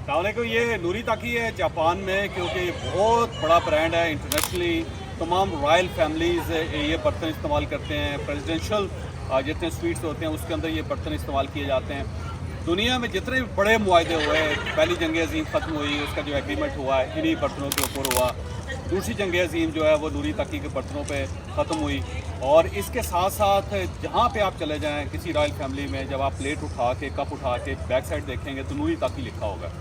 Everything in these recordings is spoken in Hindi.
को ये नूरी ताकी है जापान में, क्योंकि बहुत बड़ा ब्रांड है इंटरनेशनली। तमाम रॉयल फैमिलीज़ ये बर्तन इस्तेमाल करते हैं। प्रेसिडेंशियल जितने स्वीट्स होते हैं उसके अंदर ये बर्तन इस्तेमाल किए जाते हैं। दुनिया में जितने भी बड़े मुआहदे हुए, पहली जंग अज़ीम ख़त्म हुई, उसका जो एग्रीमेंट हुआ है इन्हीं बर्तनों के ऊपर हुआ। दूसरी जंग अज़ीम जो है वो नूरी ताकी के बर्तनों पे ख़त्म हुई। और इसके साथ साथ जहाँ पे आप चले जाएं किसी रॉयल फैमिली में, जब आप प्लेट उठा के कप उठा के बैक साइड देखेंगे तो नूरी ताकी लिखा होगा।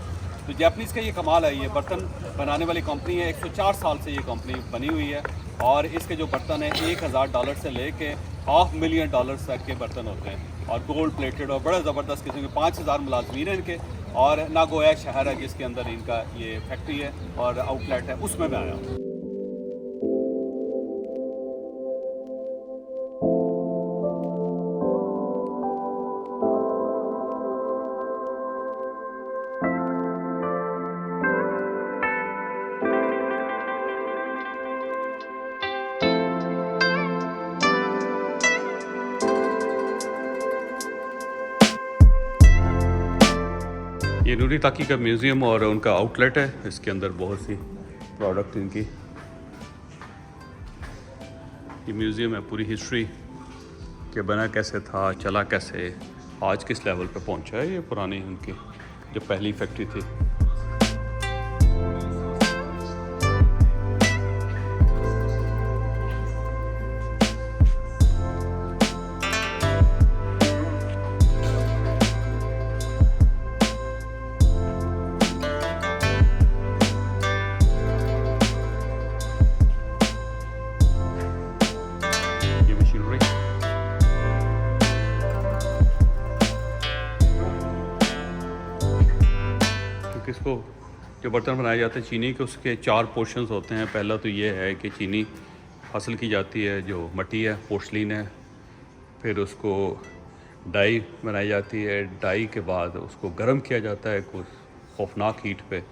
तो जैपनीज़ का ये कमाल है। ये बर्तन बनाने वाली कंपनी है, 104 साल से ये कंपनी बनी हुई है। और इसके जो बर्तन हैं $1000 से लेके $500,000 तक के बर्तन होते हैं और गोल्ड प्लेटेड और बड़े ज़बरदस्त किस्म के। 5000 मुलाजमीन हैं इनके। और नागोया शहर है जिसके अंदर इनका ये फैक्ट्री है और आउटलेट है, उसमें मैं आया हूँ। ये नूरी ताकी का म्यूज़ियम और उनका आउटलेट है। इसके अंदर बहुत सी प्रोडक्ट इनकी। ये म्यूज़ियम है, पूरी हिस्ट्री के बना कैसे था, चला कैसे, आज किस लेवल पे पहुंचा है। ये पुरानी उनकी जो पहली फैक्ट्री थी। इसको जो बर्तन बनाए जाते हैं चीनी के, उसके 4 पोर्शंस होते हैं। पहला तो ये है कि चीनी हासिल की जाती है, जो मट्टी है, पोर्सलिन है। फिर उसको डाई बनाई जाती है। डाई के बाद उसको गर्म किया जाता है कुछ खौफनाक हीट पे।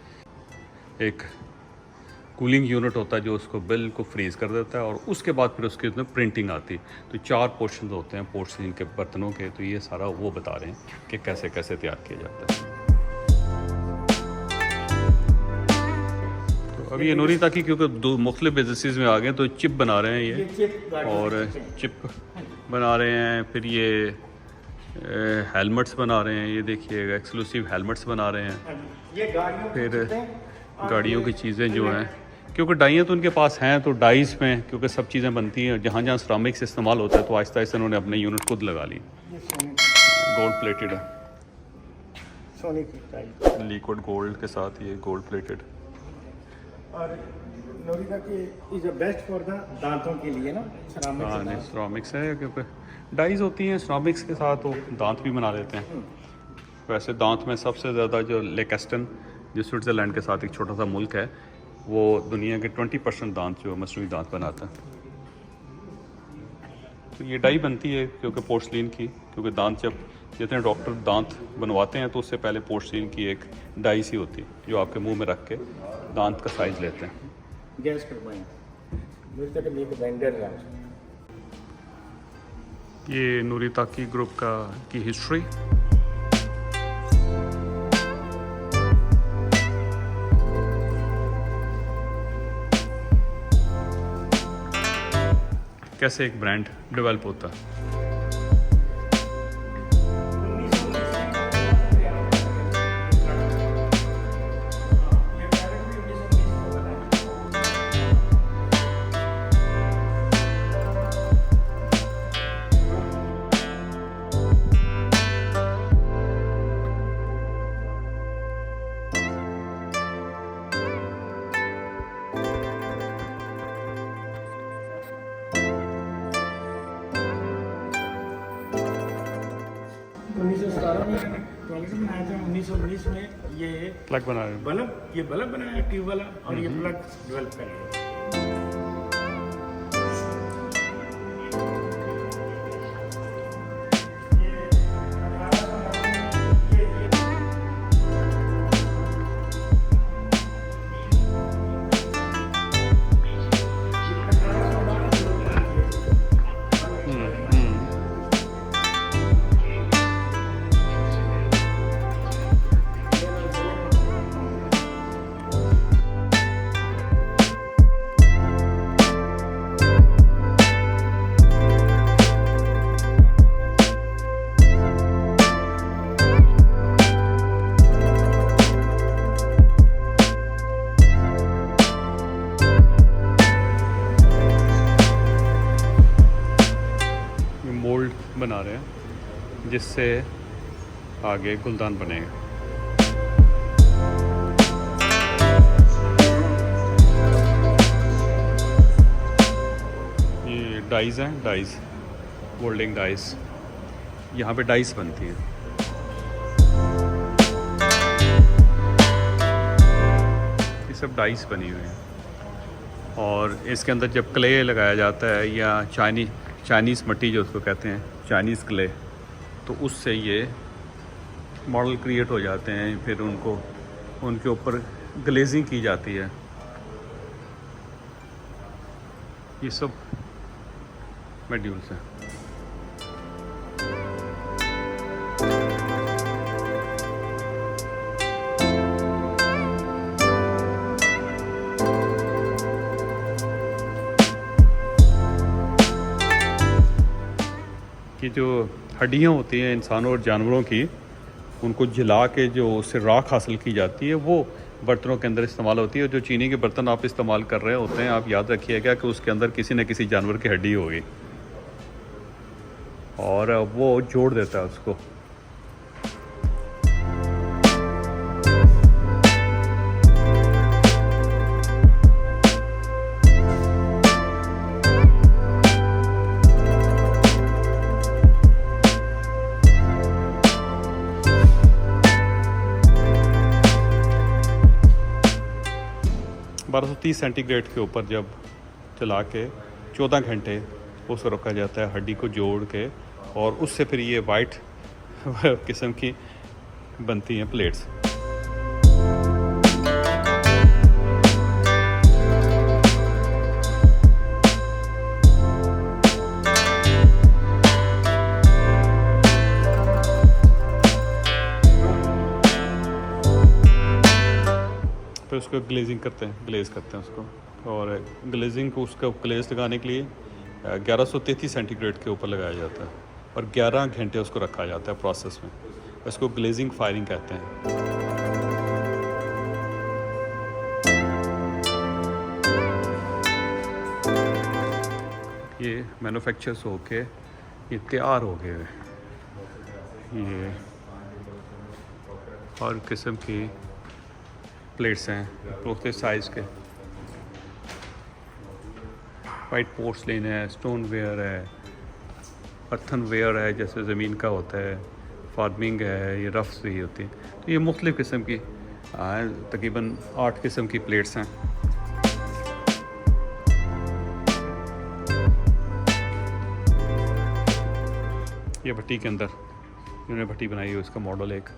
एक कूलिंग यूनिट होता है जो उसको बिल्कुल फ्रीज़ कर देता है और उसके बाद फिर उसके उसमें प्रिंटिंग आती है। तो 4 पोर्शन होते हैं पोर्सलिन के बर्तनों के। तो ये सारा वो बता रहे हैं कि कैसे कैसे तैयार किया जाता है। अभी ये नूरी ताकी क्योंकि 2 मुख्तलिफ बिजनेसेस में आ गए तो चिप बना रहे हैं ये और चिप बना रहे हैं। फिर ये हेलमेट्स बना रहे हैं। ये देखिएगा एक्सक्लूसिव हेलमेट्स बना रहे हैं। फिर गाड़ियों की चीज़ें जो हैं, क्योंकि डाइयाँ तो उनके पास हैं, तो डाइस में क्योंकि सब चीज़ें बनती हैं, जहाँ जहाँ सिरामिक्स इस्तेमाल होता है तो आहिस्ता आहिस्ता उन्होंने अपने यूनिट खुद लगा ली। गोल्ड प्लेटेड है, सोने की लिक्विड गोल्ड के साथ ये गोल्ड प्लेटेड। और नूरी ताकी इज बेस्ट फॉर द दांतों के लिए ना, हाँ नहीं सिरामिक्स है, क्योंकि डाइज होती हैं सिरामिक्स के साथ, वो दांत भी बना लेते हैं। वैसे दांत में सबसे ज़्यादा जो लेकेस्टन जो स्विट्ज़रलैंड के साथ एक छोटा सा मुल्क है, वो दुनिया के 20% दांत जो मसनूई दांत बनाता है। तो ये डाई बनती है क्योंकि पोर्सलिन की, क्योंकि दांत जब जितने डॉक्टर दांत बनवाते हैं तो उससे पहले पोर्सलिन की एक डाई सी होती है जो आपके मुंह में रख के दांत का साइज लेते हैं। गैस करवाएं वेंडर है। ये नूरी ताकी ग्रुप का की हिस्ट्री। कैसे एक ब्रांड डेवलप होता है। बनाया था 1919 में। ये प्लग बना रहे हैं। बल्ब, ये बल्ब बनाया ट्यूब वाला, और ये प्लग डेवलप करेंगे। जिससे आगे गुलदान बनेगा। ये डाइस हैं, डाइस, मोल्डिंग डाइस, यहाँ पे डाइस बनती हैं। ये सब डाइस बनी हुई हैं और इसके अंदर जब क्ले लगाया जाता है या चाइनीज़ मिट्टी जो उसको कहते हैं, चाइनीज़ क्ले, तो उससे ये मॉडल क्रिएट हो जाते हैं। फिर उनके ऊपर ग्लेजिंग की जाती है। ये सब मॉड्यूल्स हैं। कि जो हड्डियाँ होती हैं इंसानों और जानवरों की, उनको जला के जो उससे राख हासिल की जाती है, वो बर्तनों के अंदर इस्तेमाल होती है। जो चीनी के बर्तन आप इस्तेमाल कर रहे होते हैं, आप याद रखिएगा कि उसके अंदर किसी न किसी जानवर की हड्डी होगी और वो जोड़ देता है उसको। (1230 सेंटीग्रेड के ऊपर जब चला के 14 घंटे उसको रखा जाता है हड्डी को जोड़ के, और उससे फिर ये वाइट किस्म की बनती हैं प्लेट्स। फिर उसको ग्लेजिंग करते हैं, ग्लेज करते हैं उसको, और ग्लेजिंग को उसका ग्लेज लगाने के लिए 1133 सेंटीग्रेड के ऊपर लगाया जाता है और 11 घंटे उसको रखा जाता है प्रोसेस में। इसको ग्लेजिंग फायरिंग कहते हैं। ये मैन्युफैक्चर्स होके ये तैयार हो गए। ये हर किस्म की प्लेट्स हैं, मुख्तलिफ साइज़ के। वाइट पोर्सलिन है, स्टोन वेयर है, अर्थन वेयर है जैसे ज़मीन का होता है, फार्मिंग है, ये रफ्स भी होती हैं। तो ये मुख्तलिफ किस्म की तकरीबन 8 किस्म की प्लेट्स हैं। ये भट्टी के अंदर इन्होंने भट्टी बनाई है, उसका मॉडल एक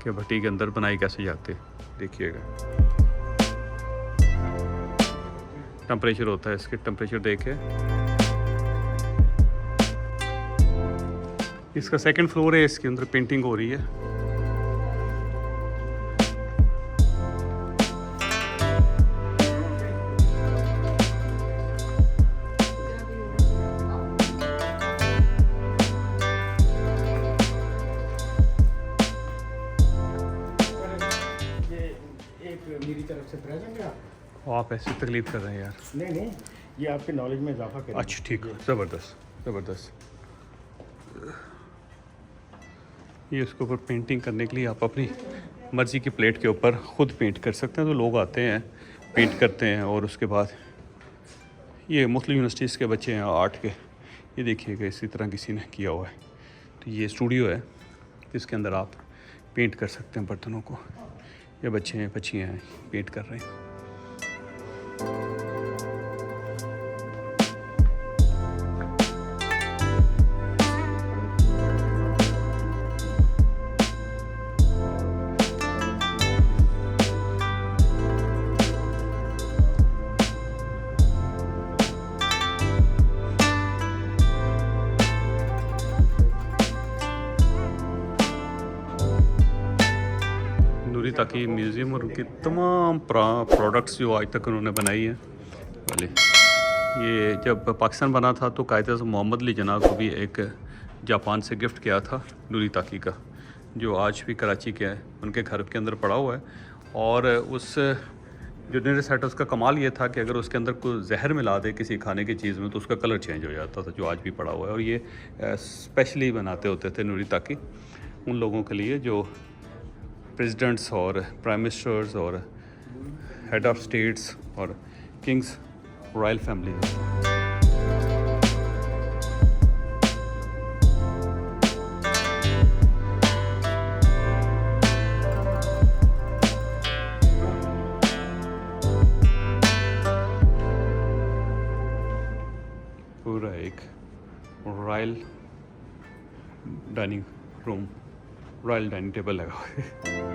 कि भट्टी के अंदर बनाई कैसे जाती है, देखिएगा। टेम्परेचर होता है इसके, टेम्परेचर देखे। इसका सेकंड फ्लोर है, इसके अंदर पेंटिंग हो रही है। मेरी तरफ से प्रेजेंट है आप ऐसी तकलीफ कर रहे हैं यार। नहीं, ये आपके नॉलेज में इजाफा करेगा। अच्छा ठीक है, ज़बरदस्त। ये उसके ऊपर पेंटिंग करने के लिए आप अपनी मर्ज़ी की प्लेट के ऊपर ख़ुद पेंट कर सकते हैं। तो लोग आते हैं, पेंट करते हैं, और उसके बाद ये मुख्तलिफ यूनिवर्सिटीज़ के बच्चे हैं आर्ट के। ये देखिएगा, इसी तरह किसी ने किया हुआ है। तो ये स्टूडियो है जिसके अंदर आप पेंट कर सकते हैं बर्तनों को। ये बच्चे हैं, बच्चियाँ हैं, पेंट कर रहे हैं। नूरी ताकी म्यूज़ियम और उनके तमाम प्रोडक्ट्स जो आज तक उन्होंने बनाई हैं। पहले ये जब पाकिस्तान बना था तो कायदे से मोहम्मद अली जिन्ना को भी एक जापान से गिफ्ट किया था नूरी ताकी का, जो आज भी कराची के है, उनके घर के अंदर पड़ा हुआ है। और उस जो डिनर सेट है उसका कमाल ये था कि अगर उसके अंदर कोई जहर मिला दे किसी खाने की चीज़ में तो उसका कलर चेंज हो जाता था, जो आज भी पड़ा हुआ है। और ये स्पेशली बनाते होते थे नूरी ताकी उन लोगों के लिए जो प्रेसिडेंट्स और प्राइम मिनिस्टर्स और हेड ऑफ स्टेट्स और किंग्स रॉयल फैमिली। पूरा एक royal dining room, royal dining table लगा हुआ है।